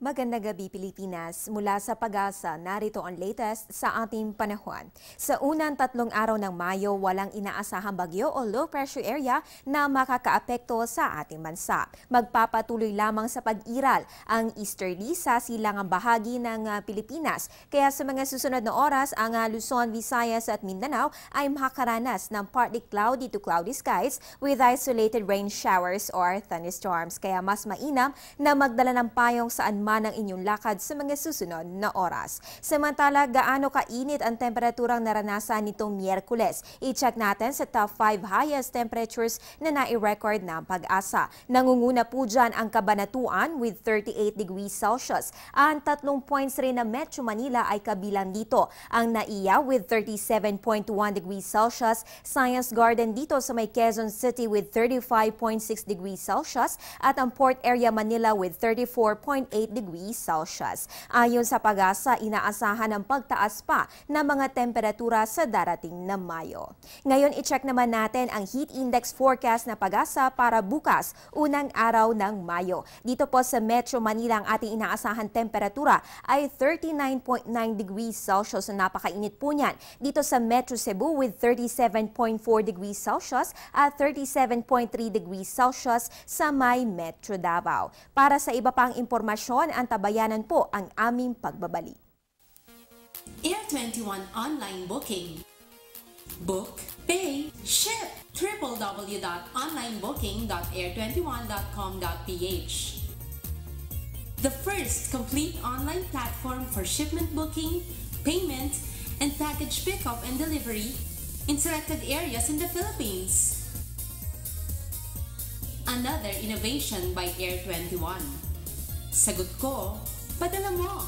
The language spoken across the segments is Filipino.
Magandang gabi, Pilipinas. Mula sa Pag-asa, narito ang latest sa ating panahon. Sa unang 3 araw ng Mayo, walang inaasahang bagyo o low pressure area na makakaapekto sa ating bansa. Magpapatuloy lamang sa pag-iral ang easterly sa silangang bahagi ng Pilipinas. Kaya sa mga susunod na oras, ang Luzon, Visayas at Mindanao ay makakaranas ng partly cloudy to cloudy skies with isolated rain showers or thunderstorms. Kaya mas mainam na magdala ng payong saan man ang inyong lakad sa mga susunod na oras. Samantala, gaano kainit ang temperaturang naranasan nitong Miyerkules? I-check natin sa top 5 highest temperatures na nai-record ng Pag-asa. Nangunguna po dyan ang Cabanatuan with 38 degrees Celsius. Ang 3 points rin na Metro Manila ay kabilang dito. Ang Naiya with 37.1 degrees Celsius, Science Garden dito sa may Quezon City with 35.6 degrees Celsius at ang Port Area Manila with 34.8 degrees Celsius. Ayon sa Pag-asa, inaasahan ang pagtaas pa ng mga temperatura sa darating na Mayo. Ngayon, i-check naman natin ang heat index forecast na Pag-asa para bukas, unang araw ng Mayo. Dito po sa Metro Manila, ang ating inaasahan temperatura ay 39.9 degrees Celsius. Napakainit po niyan. Dito sa Metro Cebu with 37.4 degrees Celsius at 37.3 degrees Celsius sa may Metro Davao. Para sa iba pang impormasyon, antabayanan po ang aming pagbabalik. Air 21 online booking. Book, pay, ship. www.onlinebooking.air21.com.ph. The first complete online platform for shipment booking, payment, and package pickup and delivery in selected areas in the Philippines. Another innovation by Air 21. Sagot ko, padala mo.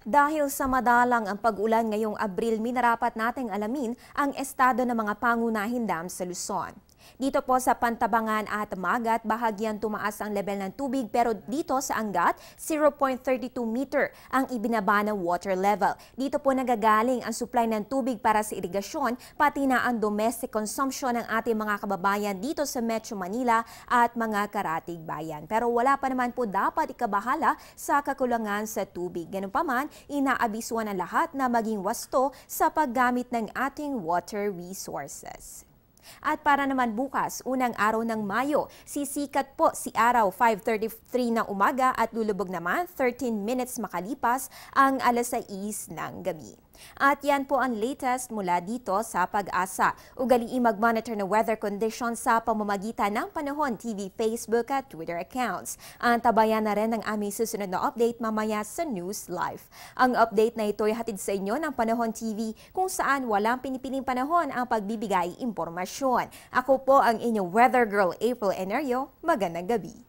Dahil sa madalang ang pag-ulan ngayong Abril, minarapat nating alamin ang estado ng mga pangunahing dam sa Luzon. Dito po sa Pantabangan at Magat, bahagyang tumaas ang level ng tubig pero dito sa Angat, 0.32 meter ang ibinaba ng water level. Dito po nagagaling ang supply ng tubig para sa irigasyon, pati na ang domestic consumption ng ating mga kababayan dito sa Metro Manila at mga karatig bayan. Pero wala pa naman po dapat ikabahala sa kakulangan sa tubig. Ganun pa man, inaabisuan ang lahat na maging wasto sa paggamit ng ating water resources. At para naman bukas, unang araw ng Mayo, sisikat po si araw 5:33 ng umaga at lulubog naman 13 minutes makalipas ang 6:00 ng gabi. At yan po ang latest mula dito sa Pag-asa. Ugaliin mag-monitor ng weather conditions sa pamamagitan ng Panahon TV, Facebook at Twitter accounts. Antabayan na rin ang aming susunod na update mamaya sa News Live. Ang update na ito ay hatid sa inyo ng Panahon TV kung saan walang pinipiling panahon ang pagbibigay impormasyon. Ako po ang inyong weather girl, April Enerio. Magandang gabi.